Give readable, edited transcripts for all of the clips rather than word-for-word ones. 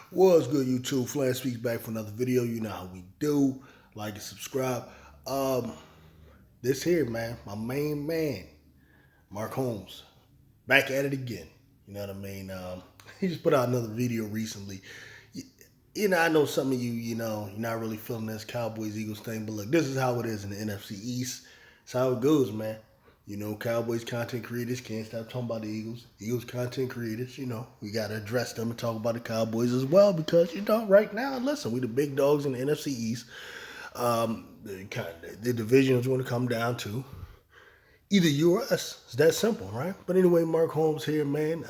What's good, YouTube? Flash Speaks back for another video. You know how we do. Like and subscribe. This here, man, my main man, Mark Holmes, back at it again. You know what I mean? He just put out another video recently. You know, I know some of you, you're not really feeling this Cowboys Eagles thing, but look, this is how it is in the NFC East. It's how it goes, man. Cowboys content creators can't stop talking about the Eagles. Eagles content creators, we got to address them and talk about the Cowboys as well because, right now, listen, we the big dogs in the NFC East. The division is going to come down to either you or us. It's that simple, right? But anyway, Mark Holmes here, man.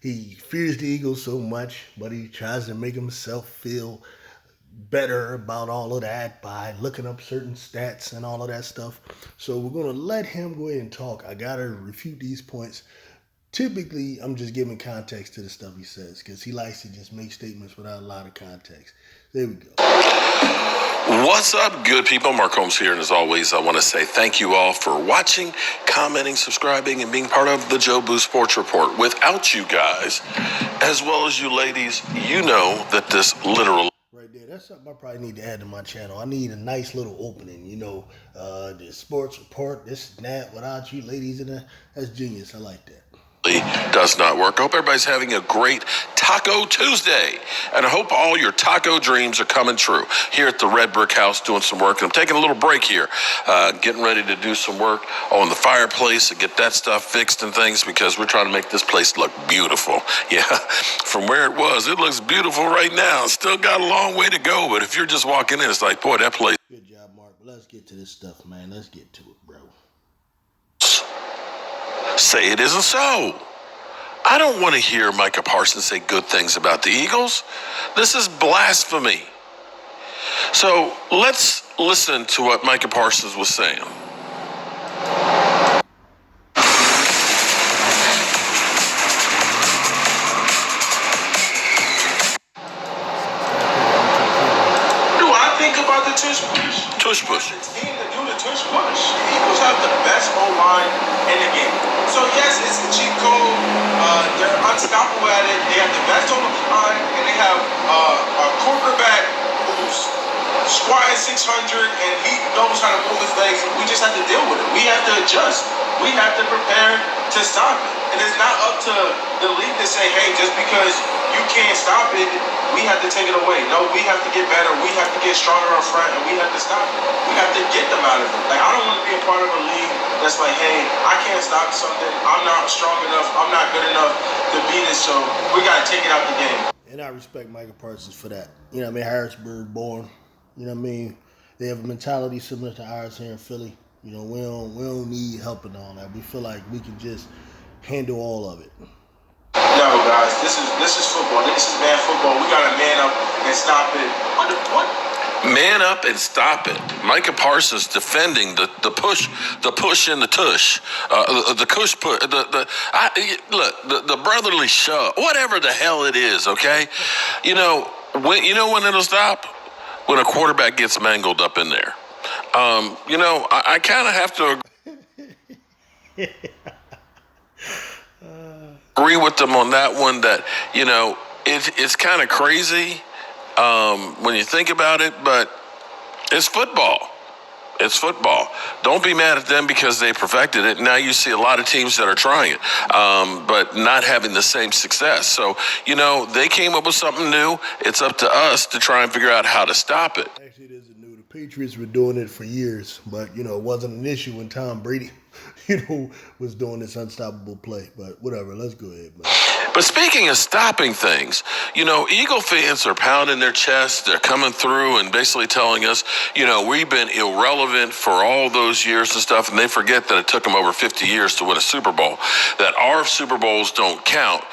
He fears the Eagles so much, but he tries to make himself feel better about all of that by looking up certain stats and all of that stuff. So we're going to let him go ahead and talk. I got to refute these points. Typically, I'm just giving context to the stuff he says because he likes to just make statements without a lot of context. There we go. What's up, good people? Mark Holmes here, and as always, I want to say thank you all for watching, commenting, subscribing, and being part of the Joe Boo Sports Report. Without you guys, as well as you ladies, you know that this literal... Right there, that's something I probably need to add to my channel. I need a nice little opening, the sports report, this and that, without you ladies in there. That's genius. I like that. Does not work. I hope everybody's having a great Taco Tuesday, and I hope all your taco dreams are coming true. Here at the Red Brick House doing some work, and I'm taking a little break here, getting ready to do some work on the fireplace and get that stuff fixed and things because we're trying to make this place look beautiful. Yeah, from where it was, it looks beautiful right now. Still got a long way to go, but if you're just walking in, it's like, boy, that place... Good job, Mark. Let's get to this stuff, man. Let's get to it, bro. Say it isn't so. I don't want to hear Micah Parsons say good things about the Eagles. This is blasphemy. So let's listen to what Micah Parsons was saying. What do I think about the tush push? Tush push. The team to do the tush push. The Eagles have the best O-line in the game. So yes, it's a cheat code. They're unstoppable at it. They have the best O-line, and they have a quarterback who's squatting 600, and he knows how to move his legs. We just have to deal with it. We have to adjust. We have to prepare to stop it. And it's not up to the league to say, hey, just because you can't stop it, we have to take it away. No, we have to get better. We have to get stronger up front, and we have to stop it. We have to get them out of it. Like, I don't want to be a part of a league that's like, hey, I can't stop something. I'm not strong enough. I'm not good enough to beat it, so we got to take it out the game. And I respect Micah Parsons for that. Harrisburg born. They have a mentality similar to ours here in Philly. We don't need help and all that. We feel like we can just handle all of it. No, guys, this is football. This is man football. We gotta man up and stop it. What? Man up and stop it. Micah Parsons defending the push and the tush, the cush push, the brotherly shove, whatever the hell it is. Okay, when it'll stop. When a quarterback gets mangled up in there. I kind of have to agree with them on that one that, it's kind of crazy when you think about it, but it's football. It's football. Don't be mad at them because they perfected it. Now you see a lot of teams that are trying it, but not having the same success. So, they came up with something new. It's up to us to try and figure out how to stop it. Actually, it isn't new. The Patriots were doing it for years, but, it wasn't an issue when Tom Brady, was doing this unstoppable play. But whatever, let's go ahead, man. But speaking of stopping things, Eagle fans are pounding their chests. They're coming through and basically telling us, we've been irrelevant for all those years and stuff. And they forget that it took them over 50 years to win a Super Bowl, that our Super Bowls don't count,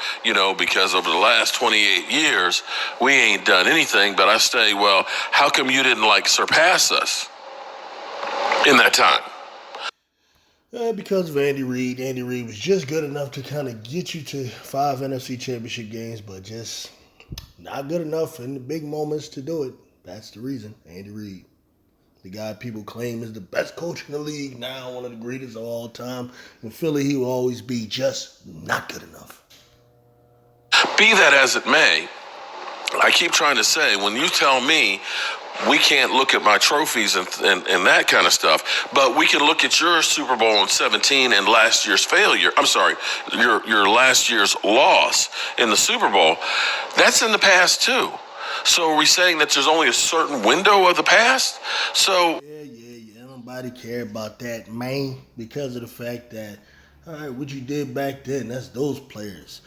because over the last 28 years, we ain't done anything. But I say, well, how come you didn't surpass us in that time? Because of Andy Reid. Andy Reid was just good enough to kind of get you to 5 NFC Championship games, but just not good enough in the big moments to do it. That's the reason. Andy Reid, the guy people claim is the best coach in the league now, one of the greatest of all time. In Philly, he will always be just not good enough. Be that as it may, I keep trying to say, when you tell me we can't look at my trophies and that kind of stuff, but we can look at your Super Bowl in 17 and last year's failure. I'm sorry, your last year's loss in the Super Bowl. That's in the past too. So are we saying that there's only a certain window of the past? So Yeah. Nobody care about that, man, because of the fact that, all right, what you did back then, that's those players.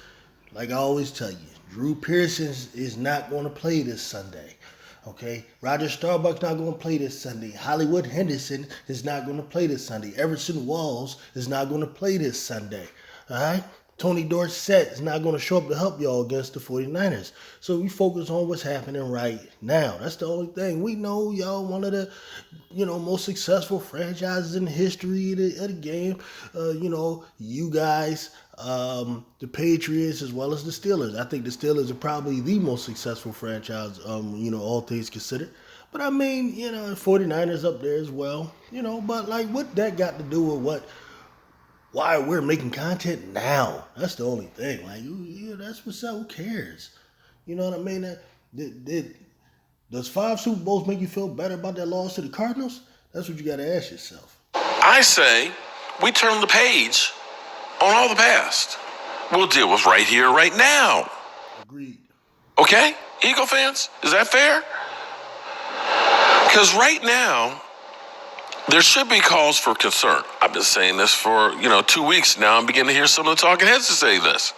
Like I always tell you, Drew Pearson is not going to play this Sunday. Okay, Roger Starbuck's not going to play this Sunday. Hollywood Henderson is not going to play this Sunday. Everson Walls is not going to play this Sunday. All right, Tony Dorsett is not going to show up to help y'all against the 49ers. So we focus on what's happening right now. That's the only thing. We know y'all one of the, most successful franchises in the history of the game. You guys, the Patriots as well as the Steelers. I think the Steelers are probably the most successful franchise, all things considered. But I mean, 49ers up there as well, but like what that got to do with why we're making content now? That's the only thing. Like, that's what's up. Who cares? You know what I mean? Does 5 Super Bowls make you feel better about that loss to the Cardinals? That's what you got to ask yourself. I say we turn the page on all the past. We'll deal with right here, right now. Agreed. Okay, Eagle fans? Is that fair? Because right now, there should be cause for concern. I've been saying this for, 2 weeks now. I'm beginning to hear some of the talking heads to say this.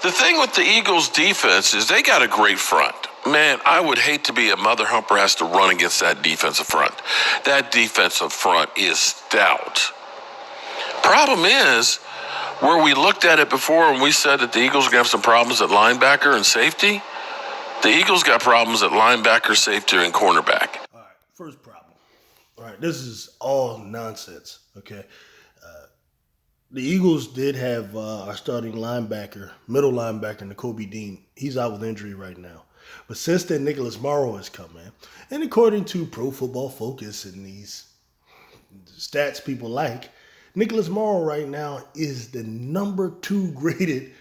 The thing with the Eagles' defense is they got a great front. Man, I would hate to be a mother humper has to run against that defensive front. That defensive front is stout. Problem is, where we looked at it before and we said that the Eagles are going to have some problems at linebacker and safety, the Eagles got problems at linebacker, safety, and cornerback. All right, first problem. All right, this is all nonsense, okay? The Eagles did have our starting linebacker, middle linebacker, Nakobe Dean. He's out with injury right now. But since then, Nicholas Morrow has come in. And according to Pro Football Focus and these stats people like, Nicholas Morrow right now is the number 2 graded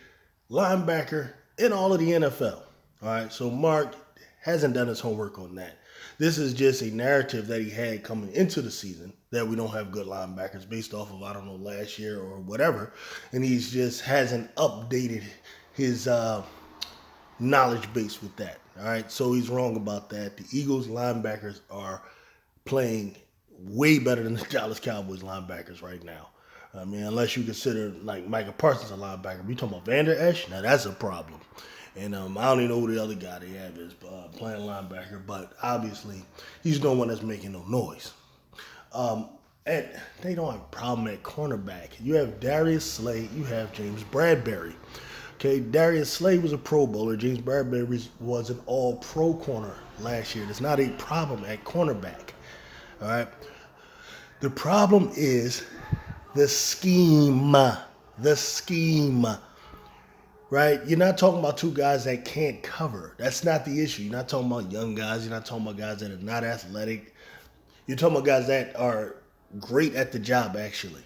linebacker in all of the NFL. All right, so Mark hasn't done his homework on that. This is just a narrative that he had coming into the season that we don't have good linebackers based off of, last year or whatever. And he's just hasn't updated his knowledge base with that. All right, so he's wrong about that. The Eagles linebackers are playing way better than the Dallas Cowboys linebackers right now. I mean, unless you consider like Micah Parsons a linebacker. We talking about Vander Esch? Now that's a problem. And I don't even know who the other guy they have is playing linebacker, but obviously he's no one that's making no noise. And they don't have a problem at cornerback. You have Darius Slay, you have James Bradbury. Okay, Darius Slay was a Pro Bowler. James Bradbury was an All-Pro corner last year. There's not a problem at cornerback. All right. The problem is the scheme. The scheme. Right? You're not talking about 2 guys that can't cover. That's not the issue. You're not talking about young guys. You're not talking about guys that are not athletic. You're talking about guys that are great at the job, actually.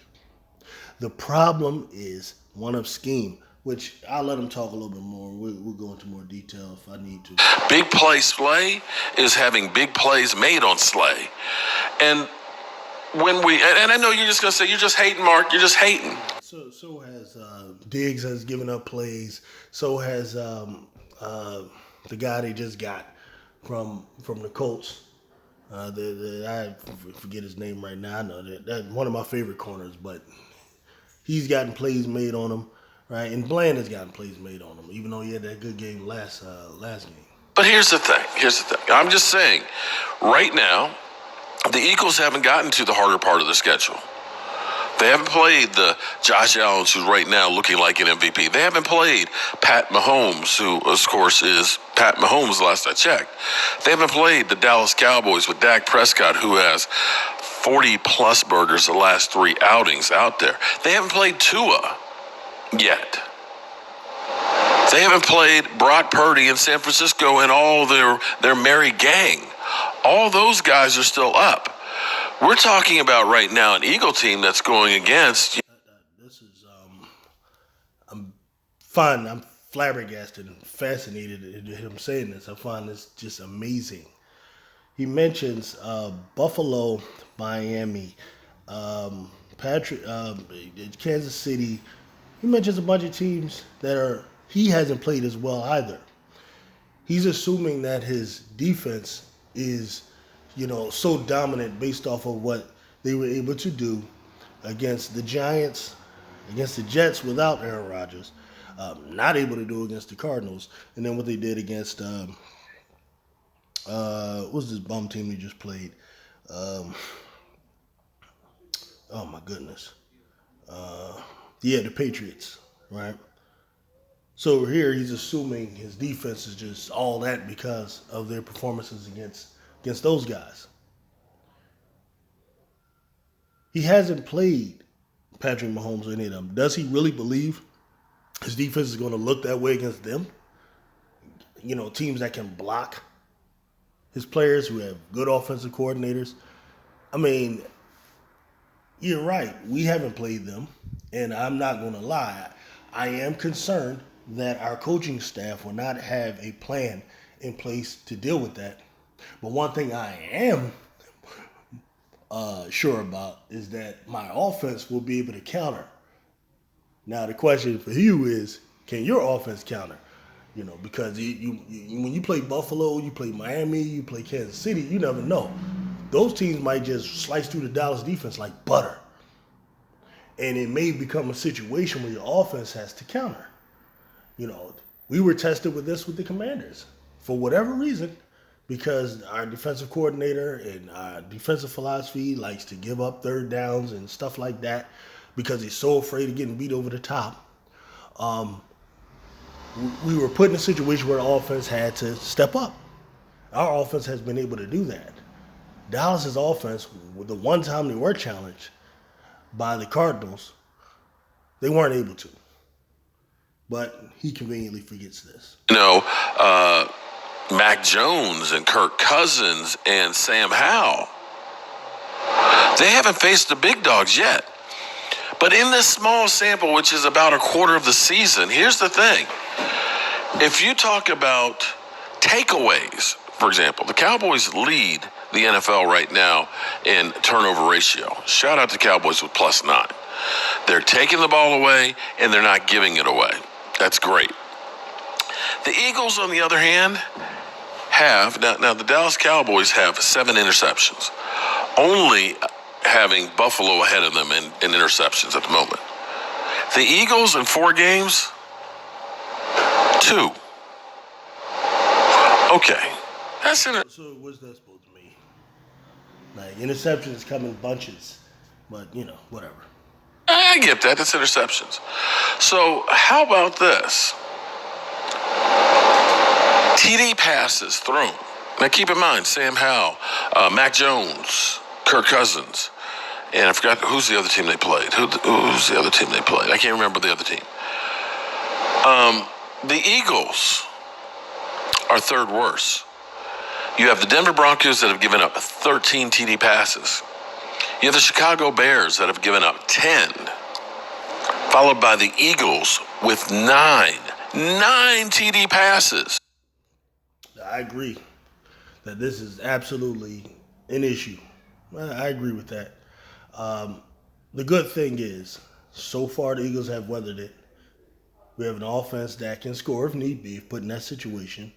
The problem is one of scheme, which I'll let him talk a little bit more. We'll go into more detail if I need to. Big play Slay is having big plays made on Slay. And and I know you're just going to say, you're just hating, Mark. You're just hating. So has Diggs has given up plays. So has the guy they just got from the Colts. I forget his name right now. I know that's one of my favorite corners, but he's gotten plays made on him, right? And Bland has gotten plays made on him, even though he had that good game last game. But here's the thing. I'm just saying, right now, the Eagles haven't gotten to the harder part of the schedule. They haven't played the Josh Allen, who's right now looking like an MVP. They haven't played Pat Mahomes, who, of course, is Pat Mahomes last I checked. They haven't played the Dallas Cowboys with Dak Prescott, who has 40-plus burgers the last 3 outings out there. They haven't played Tua yet. They haven't played Brock Purdy in San Francisco and all their merry gang. All those guys are still up. We're talking about right now an Eagle team that's going against. This is I'm flabbergasted and fascinated at him saying this. I find this just amazing. He mentions Buffalo, Miami, Kansas City. He mentions a bunch of teams that he hasn't played as well either. He's assuming that his defense is, so dominant based off of what they were able to do against the Giants, against the Jets without Aaron Rodgers, not able to do against the Cardinals, and then what they did against what's this bum team they just played? Oh my goodness. The Patriots, right? So here he's assuming his defense is just all that because of their performances against those guys. He hasn't played Patrick Mahomes or any of them. Does he really believe his defense is going to look that way against them? Teams that can block his players, who have good offensive coordinators. I mean, you're right. We haven't played them, and I'm not going to lie. I am concerned that our coaching staff will not have a plan in place to deal with that. But one thing I am sure about is that my offense will be able to counter. Now, the question for you is, can your offense counter? Because you when you play Buffalo, you play Miami, you play Kansas City, you never know. Those teams might just slice through the Dallas defense like butter. And it may become a situation where your offense has to counter. We were tested with this with the Commanders for whatever reason, because our defensive coordinator and our defensive philosophy likes to give up third downs and stuff like that because he's so afraid of getting beat over the top. We were put in a situation where the offense had to step up. Our offense has been able to do that. Dallas's offense, the one time they were challenged by the Cardinals, they weren't able to. But he conveniently forgets this. Mac Jones and Kirk Cousins and Sam Howell, they haven't faced the big dogs yet. But in this small sample, which is about a quarter of the season, here's the thing. If you talk about takeaways, for example, the Cowboys lead the NFL right now in turnover ratio. Shout out to Cowboys with +9. They're taking the ball away and they're not giving it away. That's great. The Eagles, on the other hand, have, now the Dallas Cowboys have 7 interceptions, only having Buffalo ahead of them in interceptions at the moment. The Eagles in 4 games, 2. Okay. So what's that supposed to mean? Like, interceptions come in bunches, but, whatever. I get that. That's interceptions. So how about this? TD passes thrown. Now keep in mind, Sam Howell, Mac Jones, Kirk Cousins, and I forgot who's the other team they played. Who's the other team they played? I can't remember the other team. The Eagles are third worst. You have the Denver Broncos that have given up 13 TD passes. You have the Chicago Bears that have given up 10, followed by the Eagles with 9 TD passes. I agree that this is absolutely an issue. I agree with that. The good thing is, so far the Eagles have weathered it. We have an offense that can score if need be, if put in that situation,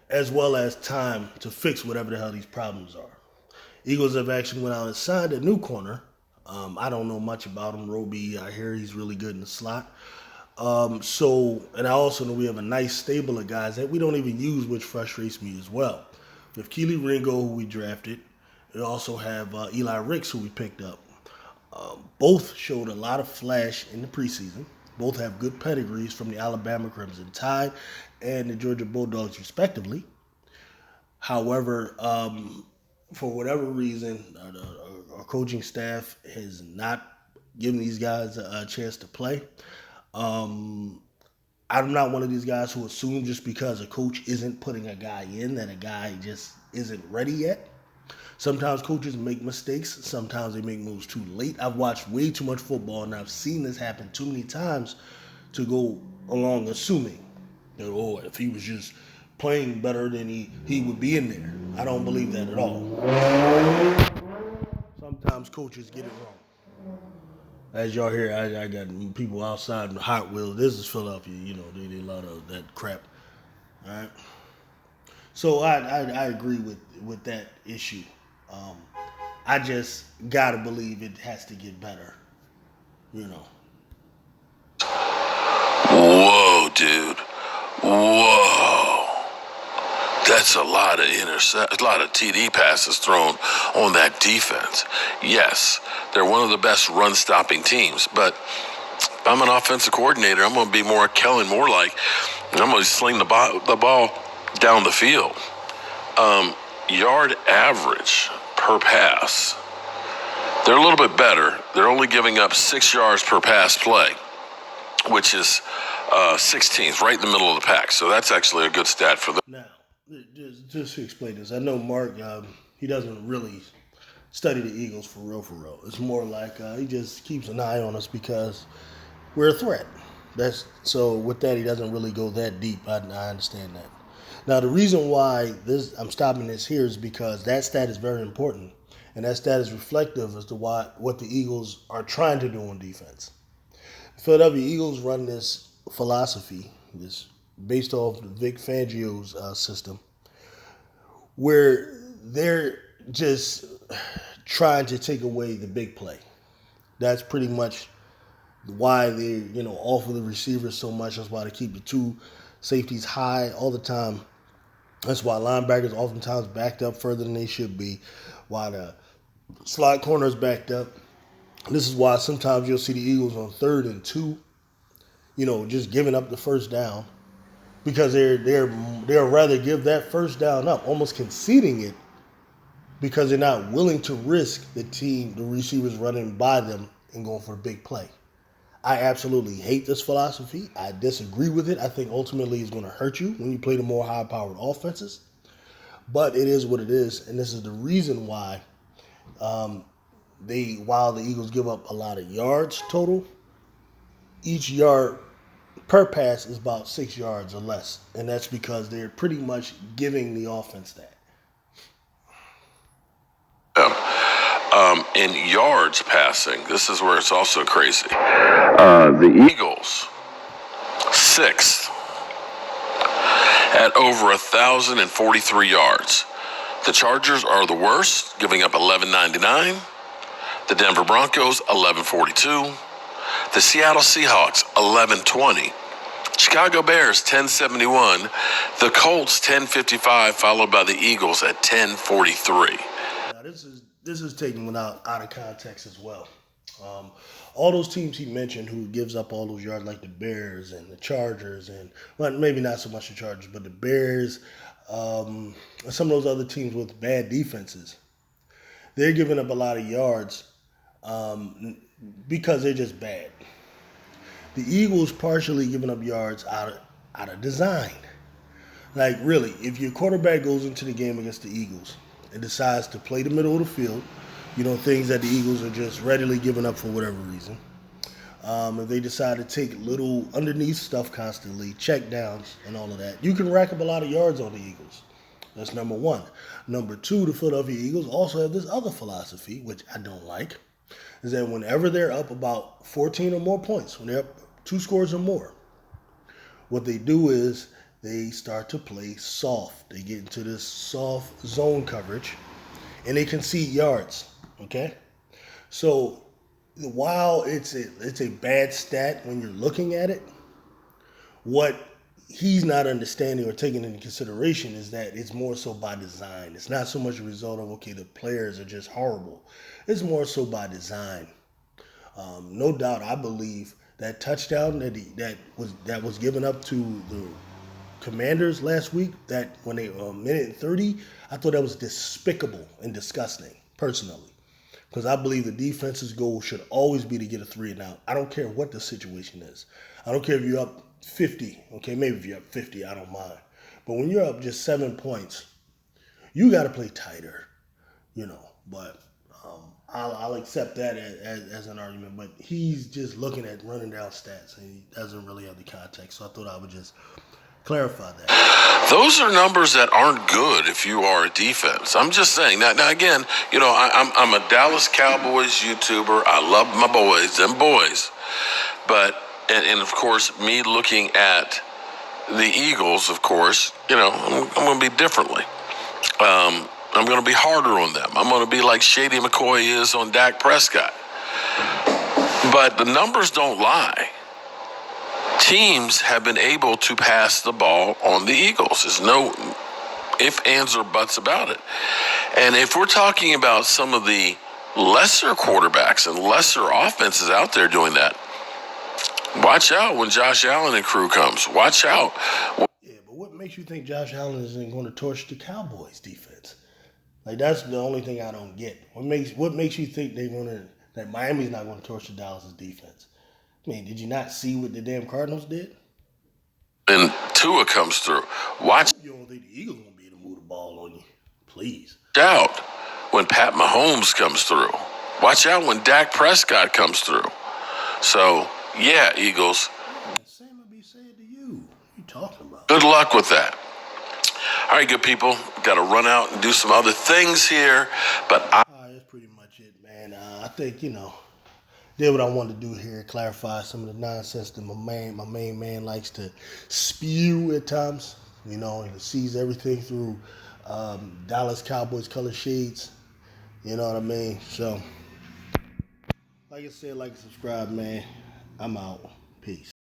as well as time to fix whatever the hell these problems are. Eagles have actually went out and signed a new corner. I don't know much about him. Roby, I hear he's really good in the slot. And I also know we have a nice stable of guys that we don't even use, which frustrates me as well. We have Keely Ringo, who we drafted. We also have Eli Ricks, who we picked up. Both showed a lot of flash in the preseason. Both have good pedigrees from the Alabama Crimson Tide and the Georgia Bulldogs, respectively. However, for whatever reason, our coaching staff has not given these guys a chance to play. I'm not one of these guys who assume just because a coach isn't putting a guy in that a guy just isn't ready yet. Sometimes coaches make mistakes. Sometimes they make moves too late. I've watched way too much football, and I've seen this happen too many times to go along assuming that, oh, if he was just playing better, then he would be in there. I don't believe that at all. Sometimes coaches get it wrong. As y'all hear, I got people outside in Hot Wheels. This is Philadelphia, you know, they did a lot of that crap. All right. So I agree with that issue. Um, I just gotta believe it has to get better. You know. Whoa, dude. Whoa. That's a lot of a lot of TD passes thrown on that defense. Yes, they're one of the best run-stopping teams, but if I'm an offensive coordinator, I'm going to be more Kellen Moore like. I'm going to sling the ball down the field. Yard average per pass, they're a little bit better. They're only giving up 6 yards per pass play, which is 16th, right in the middle of the pack. So that's actually a good stat for them. Now, just to explain this, I know Mark, he doesn't really study the Eagles for real, for real. It's more like he just keeps an eye on us because we're a threat. So with that, he doesn't really go that deep. I understand that. Now, the reason why I'm stopping this here is because that stat is very important, and that stat is reflective as to what the Eagles are trying to do on defense. The Philadelphia Eagles run this philosophy, this based off Vic Fangio's system, where they're just trying to take away the big play. That's pretty much why they, offer the receivers so much. That's why they keep the two safeties high all the time. That's why linebackers oftentimes backed up further than they should be. Why the slot corners backed up. This is why sometimes you'll see the Eagles on 3rd and 2, just giving up the first down, because they'll rather give that first down up, almost conceding it, because they're not willing to risk the receivers running by them and going for a big play. I absolutely hate this philosophy. I disagree with it. I think ultimately it's going to hurt you when you play the more high-powered offenses. But it is what it is, and this is the reason why while the Eagles give up a lot of yards total, each yard per pass is about 6 yards or less, and that's because they're pretty much giving the offense that. In yards passing, this is where it's also crazy. The Eagles, 6th at over 1,043 yards. The Chargers are the worst, giving up 1,199. The Denver Broncos, 1,142. The Seattle Seahawks, 1,120. Chicago Bears, 1,071. The Colts, 1,055, followed by the Eagles at 1,043. Now, this is taken out of context as well. All those teams he mentioned who gives up all those yards, like the Bears and the Chargers, and well, maybe not so much the Chargers, but the Bears, some of those other teams with bad defenses, they're giving up a lot of yards because they're just bad. The Eagles partially giving up yards out of design. Like, really, if your quarterback goes into the game against the Eagles and decides to play the middle of the field, things that the Eagles are just readily giving up for whatever reason. If they decide to take little underneath stuff constantly, check downs and all of that, you can rack up a lot of yards on the Eagles. That's number one. Number two, the Philadelphia Eagles also have this other philosophy, which I don't like, is that whenever they're up about 14 or more points, when they're up 2 scores or more, what they do is they start to play soft. They get into this soft zone coverage, and they concede yards. Okay, so while it's a bad stat when you're looking at it, what he's not understanding or taking into consideration is that it's more so by design. It's not so much a result of, okay, the players are just horrible. It's more so by design. No doubt, I believe that touchdown that was given up to the Commanders last week, that when they were 1:30, I thought that was despicable and disgusting, personally. Because I believe the defense's goal should always be to get a 3 and out. I don't care what the situation is. I don't care if you're up 50. Okay, maybe if you're up 50, I don't mind. But when you're up just 7 points, you got to play tighter, But I'll accept that as an argument, but he's just looking at running down stats and he doesn't really have the context. So I thought I would just clarify that. Those are numbers that aren't good if you are a defense. I'm just saying. Now again, I'm a Dallas Cowboys YouTuber. I love my boys, them boys. But, and of course, me looking at the Eagles, of course, I'm going to be differently. I'm going to be harder on them. I'm going to be like Shady McCoy is on Dak Prescott. But the numbers don't lie. Teams have been able to pass the ball on the Eagles. There's no ifs, ands, or buts about it. And if we're talking about some of the lesser quarterbacks and lesser offenses out there doing that, watch out when Josh Allen and crew comes. Watch out. Yeah, but what makes you think Josh Allen isn't going to torch the Cowboys defense? Like, that's the only thing I don't get. What makes you think that Miami's not going to torch the Dallas' defense? I mean, did you not see what the damn Cardinals did? And Tua comes through. Watch You don't think the Eagles going to be able to move the ball on you? Please. out when Pat Mahomes comes through. Watch out when Dak Prescott comes through. So, yeah, Eagles. The same would be said to you. What are you talking about? Good luck with that. All right, good people. Got to run out and do some other things here. But All right, that's pretty much it, man. I think, did what I wanted to do here, clarify some of the nonsense that my main man likes to spew at times. He sees everything through Dallas Cowboys color shades. You know what I mean? So, like I said, like and subscribe, man. I'm out. Peace.